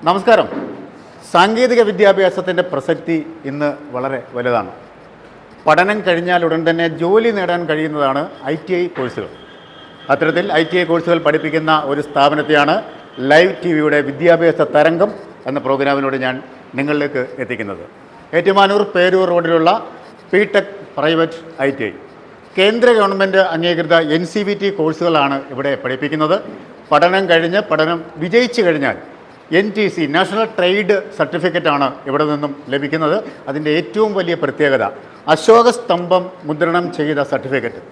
നമസ്കാരം. സാങ്കേതിക വിദ്യാഭ്യാസത്തിൻ്റെ പ്രസക്തി ഇന്ന് വളരെ വലുതാണ്. പഠനം കഴിഞ്ഞാൽ ഉടൻ തന്നെ ജോലി നേടാൻ കഴിയുന്നതാണ് ITI കോഴ്സുകൾ. അത്തരത്തിൽ ITI കോഴ്സുകൾ പഠിപ്പിക്കുന്ന ഒരു സ്ഥാപനത്തെയാണ് ലൈവ് TV-യുടെ വിദ്യാഭ്യാസ തരംഗം എന്ന പ്രോഗ്രാമിലൂടെ ഞാൻ നിങ്ങളിലേക്ക് എത്തിക്കുന്നത്. ഏറ്റുമാനൂർ പേരൂർ റോഡിലുള്ള PTech പ്രൈവറ്റ് ITI കേന്ദ്ര ഗവൺമെൻറ് അംഗീകൃത NCVT കോഴ്സുകളാണ് ഇവിടെ പഠിപ്പിക്കുന്നത്. പഠനം വിജയിച്ചു കഴിഞ്ഞാൽ NTC നാഷണൽ ട്രേഡ് സർട്ടിഫിക്കറ്റാണ് ഇവിടെ നിന്നും ലഭിക്കുന്നത്. അതിൻ്റെ ഏറ്റവും വലിയ പ്രത്യേകത അശോക സ്തംഭം മുദ്രണം ചെയ്ത സർട്ടിഫിക്കറ്റ്.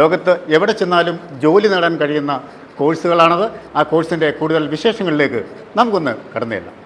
ലോകത്ത് എവിടെ ചെന്നാലും ജോലി നേടാൻ കഴിയുന്ന കോഴ്സുകളാണത്. ആ കോഴ്സിൻ്റെ കൂടുതൽ വിശേഷങ്ങളിലേക്ക് നമുക്കൊന്ന് കടന്നുചെല്ലാം.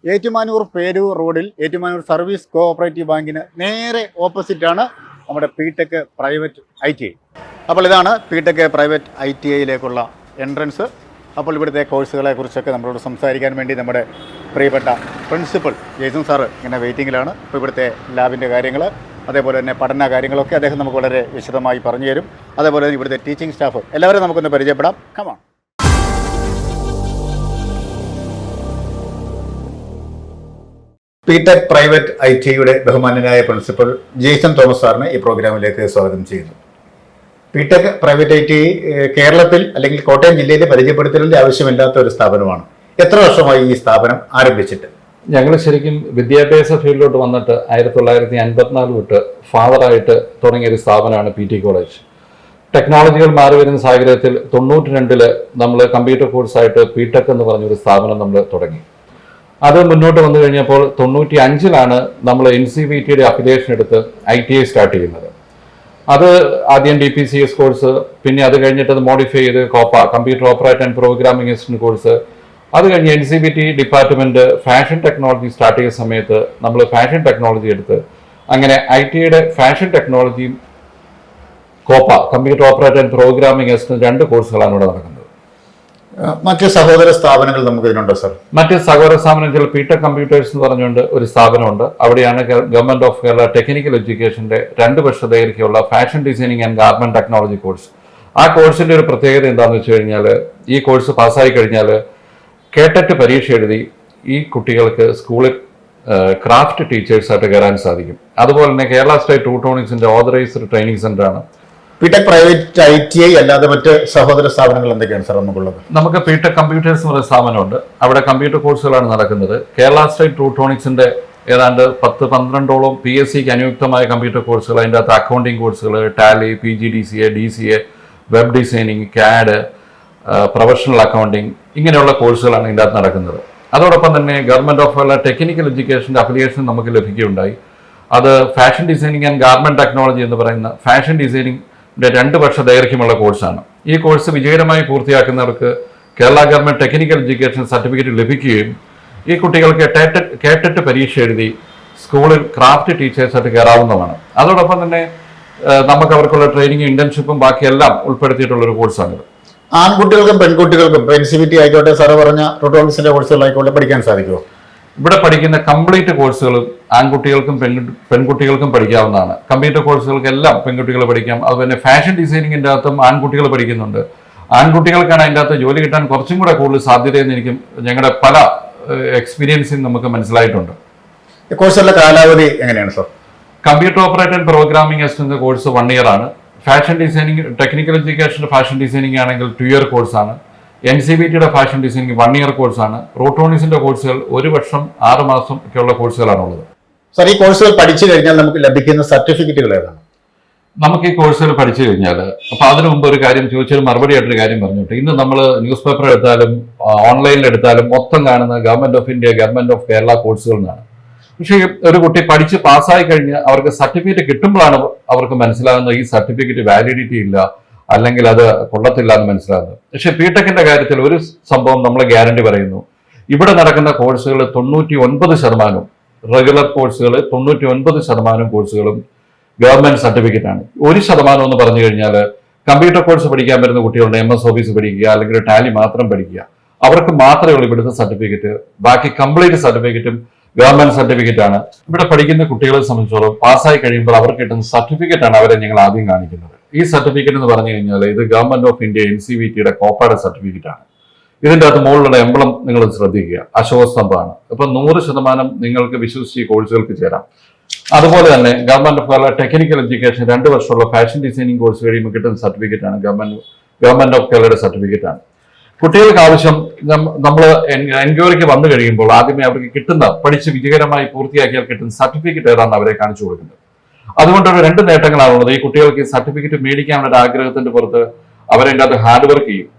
ഏറ്റുമാനൂർ പേരൂർ റോഡിൽ ഏറ്റുമാനൂർ സർവീസ് കോഓപ്പറേറ്റീവ് ബാങ്കിന് നേരെ ഓപ്പോസിറ്റാണ് നമ്മുടെ PTech പ്രൈവറ്റ് ITI. അപ്പോൾ ഇതാണ് PTech പ്രൈവറ്റ് ITIയിലേക്കുള്ള എൻട്രൻസ്. അപ്പോൾ ഇവിടുത്തെ കോഴ്സുകളെ കുറിച്ചൊക്കെ നമ്മളോട് സംസാരിക്കാൻ വേണ്ടി നമ്മുടെ പ്രിയപ്പെട്ട പ്രിൻസിപ്പൽ ജെയ്സൺ സാറ് ഇങ്ങനെ വെയിറ്റിങ്ങിലാണ്. അപ്പോൾ ഇവിടുത്തെ ലാബിൻ്റെ കാര്യങ്ങൾ, അതേപോലെ തന്നെ പഠന കാര്യങ്ങളൊക്കെ അദ്ദേഹം നമുക്ക് വളരെ വിശദമായി പറഞ്ഞു തരും. അതേപോലെ തന്നെ ഇവിടുത്തെ ടീച്ചിങ് സ്റ്റാഫ് എല്ലാവരും നമുക്കൊന്ന് പരിചയപ്പെടാം. കമാൺ. PTech പ്രൈവറ്റ് ITIയുടെ ബഹുമാന്യനായ പ്രിൻസിപ്പൽ ജെയ്സൺ തോമസ് സാറിനെ ഈ പ്രോഗ്രാമിലേക്ക് സ്വാഗതം ചെയ്യുന്നു. PTech പ്രൈവറ്റ് ITI കേരളത്തിൽ അല്ലെങ്കിൽ കോട്ടയം ജില്ലയിൽ പരിചയപ്പെടുത്തലിൻ്റെ ആവശ്യമില്ലാത്ത ഒരു സ്ഥാപനമാണ്. എത്ര വർഷമായി ഈ സ്ഥാപനം ആരംഭിച്ചിട്ട്? ഞങ്ങൾ ശരിക്കും വിദ്യാഭ്യാസ ഫീൽഡിലോട്ട് വന്നിട്ട് 1954 തൊട്ട് ഫാദറായിട്ട് തുടങ്ങിയൊരു സ്ഥാപനമാണ് PT കോളേജ്. ടെക്നോളജികൾ മാറി വരുന്ന സാഹചര്യത്തിൽ 92 നമ്മൾ കമ്പ്യൂട്ടർ കോഴ്സായിട്ട് PTech എന്ന് പറഞ്ഞൊരു സ്ഥാപനം നമ്മൾ തുടങ്ങി. അത് മുന്നോട്ട് വന്നു കഴിഞ്ഞപ്പോൾ 95 നമ്മൾ NCVTയുടെ അഫിലിയേഷൻ എടുത്ത് ITI സ്റ്റാർട്ട് ചെയ്യുന്നത്. അത് ആദ്യം DPCS കോഴ്സ്, പിന്നെ അത് കഴിഞ്ഞിട്ട് അത് മോഡിഫൈ ചെയ്ത് computer operate and programming assistant course, അത് കഴിഞ്ഞ് NCVT department fashion technology start ചെയ്ത സമയത്ത് നമ്മൾ ഫാഷൻ ടെക്നോളജി എടുത്ത് അങ്ങനെ ITIയുടെ ഫാഷൻ ടെക്നോളജിയും computer operate and programming assistant 2 കോഴ്സുകളാണ് ഇവിടെ നടക്കുന്നത്. മറ്റ് സഹോദര സ്ഥാപനങ്ങൾ നമുക്ക് ഇതിനുണ്ടോ സർ? മറ്റ് സഹോദര സ്ഥാപനങ്ങൾ PTech കമ്പ്യൂട്ടേഴ്സ് എന്ന് പറഞ്ഞുകൊണ്ട് ഒരു സ്ഥാപനമുണ്ട്. അവിടെയാണ് ഗവൺമെന്റ് ഓഫ് കേരള ടെക്നിക്കൽ എഡ്യൂക്കേഷന്റെ 2 വർഷ ദൈർഘ്യമുള്ള fashion designing and garment technology course. ആ കോഴ്സിന്റെ ഒരു പ്രത്യേകത എന്താണെന്ന് വെച്ച് കഴിഞ്ഞാൽ, ഈ കോഴ്സ് പാസ്സായി കഴിഞ്ഞാൽ കേട്ടറ്റ് പരീക്ഷ എഴുതി ഈ കുട്ടികൾക്ക് സ്കൂളിൽ ക്രാഫ്റ്റ് ടീച്ചേഴ്സായിട്ട് കയറാൻ സാധിക്കും. അതുപോലെ തന്നെ കേരള സ്റ്റേറ്റ് ട്യൂട്ടോണിക്സിന്റെ ഓതറൈസ്ഡ് ട്രെയിനിങ് സെന്ററാണ്. PTech പ്രൈവറ്റ് ITI അല്ലാതെ മറ്റ് സഹോദര സ്ഥാപനങ്ങൾ എന്തൊക്കെയാണ് സാർ നമുക്കുള്ളത്? നമുക്ക് PTech കമ്പ്യൂട്ടേഴ്സ് എന്ന് പറയുന്ന സ്ഥാപനമുണ്ട്. അവിടെ കമ്പ്യൂട്ടർ കോഴ്സുകളാണ് നടക്കുന്നത്. കേരള സ്റ്റേറ്റ് ട്യൂട്ടോണിക്സിന്റെ ഏതാണ്ട് 10-12ഓളം PSCക്ക് അനുയുക്തമായ കമ്പ്യൂട്ടർ കോഴ്സുകൾ, അതിൻ്റെ അകത്ത് അക്കൗണ്ടിങ് കോഴ്സുകൾ, Tally, PGDCA, DCA, web designing, CAD, professional accounting, ഇങ്ങനെയുള്ള കോഴ്സുകളാണ് ഇതിൻ്റെ അകത്ത് നടക്കുന്നത്. അതോടൊപ്പം തന്നെ ഗവൺമെന്റ് ഓഫ് കേരള ടെക്നിക്കൽ എഡ്യൂക്കേഷന്റെ അഫിലിയേഷൻ നമുക്ക് ലഭിക്കുകയുണ്ടായി. അത് fashion designing and garment technology എന്ന് പറയുന്ന ഫാഷൻ ഡിസൈനിങ് 2 വർഷ ദൈർഘ്യമുള്ള കോഴ്സാണ്. ഈ കോഴ്സ് വിജയകരമായി പൂർത്തിയാക്കുന്നവർക്ക് Kerala government technical education certificate ലഭിക്കുകയും ഈ കുട്ടികൾക്ക് കേട്ടറ്റ് പരീക്ഷ എഴുതി സ്കൂളിൽ ക്രാഫ്റ്റ് ടീച്ചേഴ്സായിട്ട് കയറാവുന്നതാണ്. അതോടൊപ്പം തന്നെ നമുക്ക് അവർക്കുള്ള ട്രെയിനിങ്ങും ഇന്റേൺഷിപ്പും ബാക്കിയെല്ലാം ഉൾപ്പെടുത്തിയിട്ടുള്ളൊരു കോഴ്സാണിത്. ആൺകുട്ടികൾക്കും പെൺകുട്ടികൾക്കും NCVT ആയിക്കോട്ടെ, സാറ് പറഞ്ഞ റോട്ടോണിക്സിന്റെ കോഴ്സുകളായിക്കോട്ടെ പഠിക്കാൻ സാധിക്കുമോ? ഇവിടെ പഠിക്കുന്ന കംപ്ലീറ്റ് കോഴ്സുകളും ആൺകുട്ടികൾക്കും പെൺകുട്ടികൾക്കും പഠിക്കാവുന്നതാണ്. കമ്പ്യൂട്ടർ കോഴ്സുകൾക്കെല്ലാം പെൺകുട്ടികൾ പഠിക്കാം. അതുപോലെ ഫാഷൻ ഡിസൈനിങ്ങിൻ്റെ അകത്തും ആൺകുട്ടികൾ പഠിക്കുന്നുണ്ട്. ആൺകുട്ടികൾക്കാണ് അതിൻ്റെ അകത്ത് ജോലി കിട്ടാൻ കുറച്ചും കൂടെ കൂടുതൽ സാധ്യതയെന്ന് എനിക്ക് ഞങ്ങളുടെ പല എക്സ്പീരിയൻസിൽ നമുക്ക് മനസ്സിലായിട്ടുണ്ട്. കോഴ്സുകളുടെ കാലാവധി എങ്ങനെയാണ് sir? Computer operate and programming assistant course 1 year ആണ്. ഫാഷൻ ഡിസൈനിങ് ടെക്നിക്കൽ എഡ്യൂക്കേഷൻ്റെ ഫാഷൻ ഡിസൈനിങ് ആണെങ്കിൽ 2 year കോഴ്സാണ്. NCVTയുടെ ഫാഷൻ ഡിസൈനിങ് 1 year കോഴ്സാണ്. റോട്ടോണിക്സിന്റെ കോഴ്സുകൾ 1 വർഷം 6 മാസം ഒക്കെയുള്ള കോഴ്സുകളാണുള്ളത്. സാർ, ഈ കോഴ്സുകൾ പഠിച്ചു കഴിഞ്ഞാൽ നമുക്ക് ലഭിക്കുന്ന സർട്ടിഫിക്കറ്റുകൾ ഏതാണ്? നമുക്ക് ഈ കോഴ്സുകൾ പഠിച്ചു കഴിഞ്ഞാൽ അപ്പൊ അതിനു മുമ്പ് ഒരു കാര്യം ചോദിച്ചൊരു മറുപടി ആയിട്ടൊരു കാര്യം പറഞ്ഞിട്ട് ഇന്ന് നമ്മൾ ന്യൂസ് പേപ്പർ എടുത്താലും ഓൺലൈനിൽ എടുത്താലും മൊത്തം കാണുന്ന government of India, government of Kerala കോഴ്സുകൾ എന്നാണ്. പക്ഷേ ഒരു കുട്ടി പഠിച്ച് പാസ്സായി കഴിഞ്ഞ് അവർക്ക് സർട്ടിഫിക്കറ്റ് കിട്ടുമ്പോഴാണ് അവർക്ക് മനസ്സിലാകുന്നത് ഈ സർട്ടിഫിക്കറ്റ് വാലിഡിറ്റി ഇല്ല, അല്ലെങ്കിൽ അത് കൊള്ളത്തില്ല എന്ന് മനസ്സിലാകുന്നത്. പക്ഷെ ബിടെക്കിന്റെ കാര്യത്തിൽ ഒരു സംഭവം നമ്മൾ ഗ്യാരണ്ടി പറയുന്നു. ഇവിടെ നടക്കുന്ന കോഴ്സുകൾ 99% റെഗുലർ കോഴ്സുകൾ 99% കോഴ്സുകളും ഗവൺമെന്റ് സർട്ടിഫിക്കറ്റ് ആണ്. 1% എന്ന് പറഞ്ഞു കഴിഞ്ഞാൽ കമ്പ്യൂട്ടർ കോഴ്സ് പഠിക്കാൻ വരുന്ന കുട്ടികളുടെ MS ഓഫീസ് പഠിക്കുക അല്ലെങ്കിൽ ടാലി മാത്രം പഠിക്കുക, അവർക്ക് മാത്രമേ ഉള്ളൂ ഇവിടുത്തെ സർട്ടിഫിക്കറ്റ്. ബാക്കി കംപ്ലീറ്റ് സർട്ടിഫിക്കറ്റും ഗവൺമെന്റ് സർട്ടിഫിക്കറ്റ് ആണ്. ഇവിടെ പഠിക്കുന്ന കുട്ടികളെ സംബന്ധിച്ചോളം പാസ്സായി കഴിയുമ്പോൾ അവർക്ക് കിട്ടുന്ന സർട്ടിഫിക്കറ്റ് ആണ് അവരെ ഞങ്ങൾ ആദ്യം കാണിക്കുന്നത്. ഈ സർട്ടിഫിക്കറ്റ് എന്ന് പറഞ്ഞു കഴിഞ്ഞാൽ ഇത് ഗവൺമെന്റ് ഓഫ് ഇന്ത്യ NCVTയുടെ കോപ്പയുടെ സർട്ടിഫിക്കറ്റ് ആണ്. ഇതിന്റെ അകത്ത് മുകളിലുള്ള എംബ്ലം നിങ്ങൾ ശ്രദ്ധിക്കുക, അശോകസ്തംഭമാണ്. അപ്പൊ 100% നിങ്ങൾക്ക് വിശ്വസിച്ച് ഈ കോഴ്സുകൾക്ക് ചേരാം. അതുപോലെ തന്നെ government of Kerala technical education 2 വർഷമുള്ള ഫാഷൻ ഡിസൈനിങ് കോഴ്സ് കഴിയുമ്പോൾ കിട്ടുന്ന സർട്ടിഫിക്കറ്റ് ആണ് ഗവൺമെന്റ് ഓഫ് കേരളയുടെ സർട്ടിഫിക്കറ്റ് ആണ്. കുട്ടികൾക്ക് ആവശ്യം നമ്മൾ എൻക്വയറിക്ക് വന്നു കഴിയുമ്പോൾ ആദ്യമേ അവർക്ക് കിട്ടുന്ന പഠിച്ച് വിജയകരമായി പൂർത്തിയാക്കിയാൽ കിട്ടുന്ന സർട്ടിഫിക്കറ്റ് ഏതാണെന്ന് അവരെ കാണിച്ചു കൊടുക്കുന്നത്. അതുകൊണ്ട് ഒരു 2 നേട്ടങ്ങളാണുള്ളത്. ഈ കുട്ടികൾക്ക് ഈ സർട്ടിഫിക്കറ്റ് മേടിക്കാനുള്ള ഒരു ആഗ്രഹത്തിന്റെ പുറത്ത് അവരതിൻ്റെ അത് ഹാർഡ് വർക്ക് ചെയ്യും.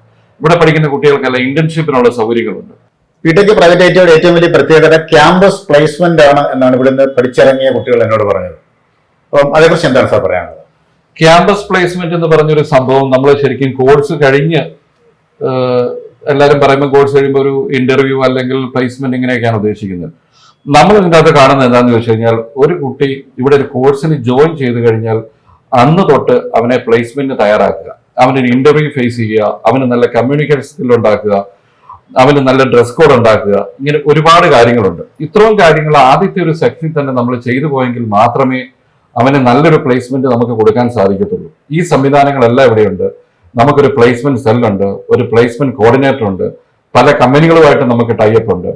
ഇവിടെ പഠിക്കുന്ന കുട്ടികൾക്കെല്ലാം ഇന്റേൺഷിപ്പിനുള്ള സൗകര്യങ്ങളുണ്ട്. ബിടെക് പ്രൈവറ്റ് ഐറ്റിയുടെ ഏറ്റവും വലിയ പ്രത്യേകത ക്യാമ്പസ് പ്ലേസ്മെന്റ് ആണ് എന്നാണ് ഇവിടുന്ന് പഠിച്ചിറങ്ങിയ കുട്ടികൾ എന്നോട് പറഞ്ഞത്. അപ്പം അതേക്കുറിച്ച് എന്താണ് സാർ പറയാനുള്ളത്? ക്യാമ്പസ് പ്ലേസ്മെന്റ് എന്ന് പറഞ്ഞൊരു സംഭവം നമ്മൾ ശരിക്കും കോഴ്സ് കഴിഞ്ഞ് എല്ലാവരും പറയുമ്പോൾ കോഴ്സ് കഴിയുമ്പോൾ ഒരു ഇന്റർവ്യൂ അല്ലെങ്കിൽ പ്ലേസ്മെന്റ് ഇങ്ങനെയൊക്കെയാണ് ഉദ്ദേശിക്കുന്നത്. നമ്മൾ ഇതിൻ്റെ അകത്ത് കാണുന്നത് എന്താണെന്ന് ചോദിച്ചു കഴിഞ്ഞാൽ ഒരു കുട്ടി ഇവിടെ ഒരു കോഴ്സിന് ജോയിൻ ചെയ്ത് കഴിഞ്ഞാൽ അന്ന് തൊട്ട് അവനെ പ്ലേസ്മെന്റിന് തയ്യാറാക്കുക, അവനൊരു ഇന്റർവ്യൂ ഫേസ് ചെയ്യുക, അവന് നല്ല കമ്മ്യൂണിക്കേഷൻ സ്കിൽ ഉണ്ടാക്കുക, അവന് നല്ല ഡ്രസ് കോഡ് ഉണ്ടാക്കുക, ഇങ്ങനെ ഒരുപാട് കാര്യങ്ങളുണ്ട്. ഇത്രയും കാര്യങ്ങൾ ആദ്യത്തെ ഒരു സെക്ഷനിൽ തന്നെ നമ്മൾ ചെയ്തു പോയെങ്കിൽ മാത്രമേ അവന് നല്ലൊരു പ്ലേസ്മെന്റ് നമുക്ക് കൊടുക്കാൻ സാധിക്കത്തുള്ളൂ. ഈ സംവിധാനങ്ങളെല്ലാം ഇവിടെയുണ്ട്. നമുക്കൊരു പ്ലേസ്മെന്റ് സെല്ലുണ്ട്, ഒരു പ്ലേസ്മെന്റ് കോർഡിനേറ്റർ ഉണ്ട്, പല കമ്പനികളുമായിട്ട് നമുക്ക് ടൈപ്പ് ഉണ്ട്.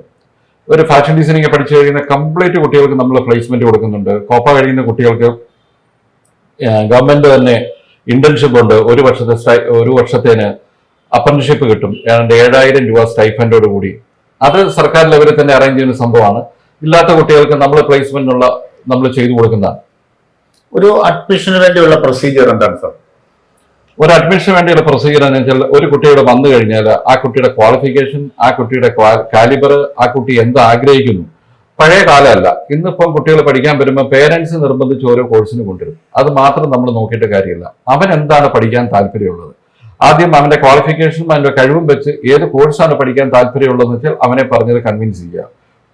ഒരു ഫാഷൻ ഡിസൈനിങ് പഠിച്ചു കഴിയുന്ന കംപ്ലീറ്റ് കുട്ടികൾക്ക് നമ്മൾ പ്ലേസ്മെന്റ് കൊടുക്കുന്നുണ്ട്. കോപ്പ കഴിയുന്ന കുട്ടികൾക്ക് ഗവൺമെന്റ് തന്നെ ഇന്റേൺഷിപ്പ് ഉണ്ട്. ഒരു വർഷത്തേന് അപ്രന്റീഷിപ്പ് കിട്ടും. ഏതാണ്ട് 7,000 രൂപ സ്റ്റൈഫൻഡോട് കൂടി. അത് സർക്കാർ ലെവലിൽ തന്നെ അറേഞ്ച് ചെയ്യുന്ന സംഭവമാണ്. ഇല്ലാത്ത കുട്ടികൾക്ക് നമ്മൾ പ്ലേസ്മെന്റിനുള്ള നമ്മൾ ചെയ്തു കൊടുക്കുന്നതാണ്. ഒരു അഡ്മിഷന് വേണ്ടിയുള്ള പ്രൊസീജിയർ എന്താണ് സാർ? ഒരു അഡ്മിഷന് വേണ്ടിയുള്ള പ്രൊസീജിയർ എന്ന് വെച്ചാൽ ഒരു കുട്ടിയുടെ വന്നു കഴിഞ്ഞാൽ ആ കുട്ടിയുടെ ക്വാളിഫിക്കേഷൻ, ആ കുട്ടിയുടെ കാലിബർ, ആ കുട്ടി എന്ത് ആഗ്രഹിക്കുന്നു. പഴയ കാലമല്ല, ഇന്നിപ്പം കുട്ടികൾ പഠിക്കാൻ വരുമ്പോൾ പേരൻസ് നിർബന്ധിച്ച് ഓരോ കോഴ്സിന് കൊണ്ടുവരും. അത് മാത്രം നമ്മൾ നോക്കിയിട്ട് കാര്യമില്ല. അവൻ എന്താണ് പഠിക്കാൻ താല്പര്യമുള്ളത്, ആദ്യം അവന്റെ ക്വാളിഫിക്കേഷനും അവന്റെ കഴിവും വെച്ച് ഏത് കോഴ്സാണ് പഠിക്കാൻ താല്പര്യമുള്ളതെന്ന് വെച്ചാൽ അവനെ പറഞ്ഞത് കൺവിൻസ് ചെയ്യുക.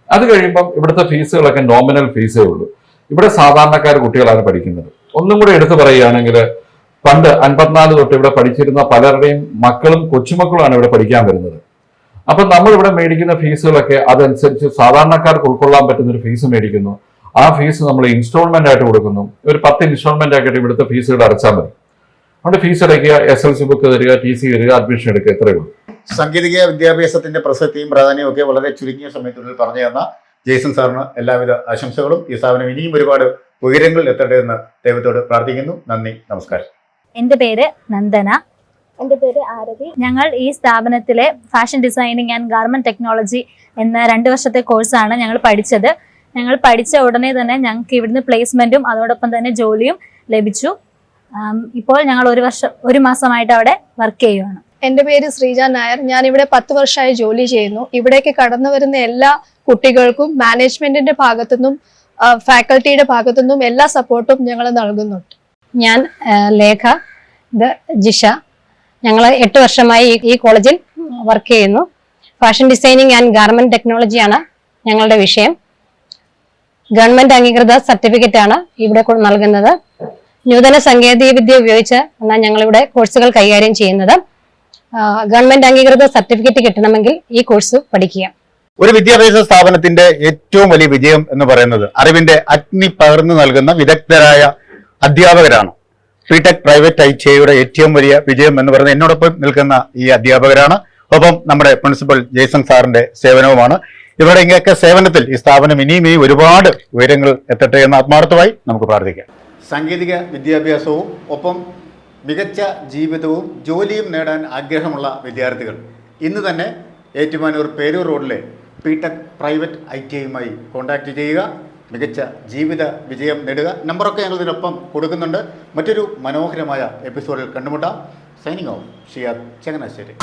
അത് കഴിയുമ്പം ഇവിടുത്തെ ഫീസുകളൊക്കെ നോമിനൽ ഫീസേ ഉള്ളൂ. ഇവിടെ സാധാരണക്കാർ കുട്ടികളാണ് പഠിക്കുന്നത്. ഒന്നും കൂടെ എടുത്തു പറയുകയാണെങ്കിൽ പണ്ട് 54 തൊട്ട് ഇവിടെ പഠിച്ചിരുന്ന പലരുടെയും മക്കളും കൊച്ചുമക്കളുമാണ് ഇവിടെ പഠിക്കാൻ വരുന്നത്. അപ്പൊ നമ്മൾ ഇവിടെ മേടിക്കുന്ന ഫീസുകളൊക്കെ അതനുസരിച്ച് സാധാരണക്കാർക്ക് ഉൾക്കൊള്ളാൻ പറ്റുന്ന ഒരു ഫീസ് മേടിക്കുന്നു. ആ ഫീസ് നമ്മൾ ഇൻസ്റ്റാൾമെന്റ് ആയിട്ട് കൊടുക്കുന്നു. ഒരു 10 ഇൻസ്റ്റാൾമെന്റ് ആക്കിയിട്ട് ഇവിടുത്തെ ഫീസുകൾ അടച്ചാൽ മതി. അതുകൊണ്ട് ഫീസ് അടയ്ക്കുക, SLC ബുക്ക് തരിക, TC തരിക, അഡ്മിഷൻ എടുക്കുക, ഇത്രയേ ഉള്ളൂ. സാങ്കേതിക വിദ്യാഭ്യാസത്തിന്റെ പ്രസക്തിയും പ്രാധാന്യവും ഒക്കെ വളരെ ചുരുങ്ങിയ സമയത്തിനുള്ളിൽ പറഞ്ഞു തന്ന ജെയ്സൺ സാറിന് എല്ലാവിധ ആശംസകളും. ഈ സ്ഥാപനം ഇനിയും ഒരുപാട് ഉയരങ്ങളിൽ എത്തട്ടെ എന്ന് ദൈവത്തോട് പ്രാർത്ഥിക്കുന്നു. നന്ദി, നമസ്കാരം. എൻ്റെ പേര് നന്ദന. എൻ്റെ പേര് ആരതി. ഞങ്ങൾ ഈ സ്ഥാപനത്തിലെ fashion designing and garment technology എന്ന 2 വർഷത്തെ കോഴ്സാണ് ഞങ്ങൾ പഠിച്ചത്. ഞങ്ങൾ പഠിച്ച ഉടനെ തന്നെ ഞങ്ങൾക്ക് ഇവിടുന്ന് പ്ലേസ്മെന്റും അതോടൊപ്പം തന്നെ ജോലിയും ലഭിച്ചു. ഇപ്പോൾ ഞങ്ങൾ ഒരു മാസമായിട്ട് അവിടെ വർക്ക് ചെയ്യുകയാണ്. എൻ്റെ പേര് ശ്രീജ നായർ. ഞാൻ ഇവിടെ 10 വർഷമായി ജോലി ചെയ്യുന്നു. ഇവിടേക്ക് കടന്നു വരുന്ന എല്ലാ കുട്ടികൾക്കും മാനേജ്മെന്റിന്റെ ഭാഗത്തുനിന്നും ഫാക്കൽറ്റിയുടെ ഭാഗത്തുനിന്നും എല്ലാ സപ്പോർട്ടും ഞങ്ങൾ നൽകുന്നുണ്ട്. ഞാൻ ലേഖ, ഇത് ജിഷ. ഞങ്ങൾ 8 വർഷമായി ഈ കോളേജിൽ വർക്ക് ചെയ്യുന്നു. ഫാഷൻ ഡിസൈനിങ് ആൻഡ് ഗാർമെന്റ് ടെക്നോളജിയാണ് ഞങ്ങളുടെ വിഷയം. ഗവൺമെന്റ് അംഗീകൃത സർട്ടിഫിക്കറ്റ് ആണ് ഇവിടെ നൽകുന്നത്. നൂതന സാങ്കേതിക വിദ്യ ഉപയോഗിച്ച് ഞങ്ങളിവിടെ കോഴ്സുകൾ കൈകാര്യം ചെയ്യുന്നത്. ഗവൺമെന്റ് അംഗീകൃത സർട്ടിഫിക്കറ്റ് കിട്ടണമെങ്കിൽ ഈ കോഴ്സ് പഠിക്കുക. ഒരു വിദ്യാഭ്യാസ സ്ഥാപനത്തിന്റെ ഏറ്റവും വലിയ വിജയം എന്ന് പറയുന്നത് അറിവിന്റെ അഗ്നി പകർന്നു നൽകുന്ന വിദഗ്ധരായ അധ്യാപകരാണ്. ബിടെക് പ്രൈവറ്റ് ഐറ്റിഐയുടെ ഏറ്റവും വലിയ വിജയം എന്ന് പറയുന്നത് എന്നോടൊപ്പം നിൽക്കുന്ന ഈ അധ്യാപകരാണ്. ഒപ്പം നമ്മുടെ പ്രിൻസിപ്പൽ ജെയ്സൺ സാറിന്റെ സേവനവുമാണ്. ഇവരുടെ ഇങ്ങനെയൊക്കെ സേവനത്തിൽ ഈ സ്ഥാപനം ഇനിയും ഒരുപാട് ഉയരങ്ങൾ എത്തട്ടെ എന്ന് ആത്മാർത്ഥമായി നമുക്ക് പ്രാർത്ഥിക്കാം. സാങ്കേതിക വിദ്യാഭ്യാസവും ഒപ്പം മികച്ച ജീവിതവും ജോലിയും നേടാൻ ആഗ്രഹമുള്ള വിദ്യാർത്ഥികൾ ഇന്ന് തന്നെ ഏറ്റുമാനൂർ പേരൂർ റോഡിലെ ബിടെക് പ്രൈവറ്റ് ഐറ്റിഐയുമായി കോൺടാക്റ്റ് ചെയ്യുക. മികച്ച ജീവിത വിജയം നേടുക. നമ്പറൊക്കെ ഞങ്ങൾ ഇതിനൊപ്പം കൊടുക്കുന്നുണ്ട്. മറ്റൊരു മനോഹരമായ എപ്പിസോഡിൽ കണ്ടുമുട്ടാം. Signing off Shiyad Changanassery.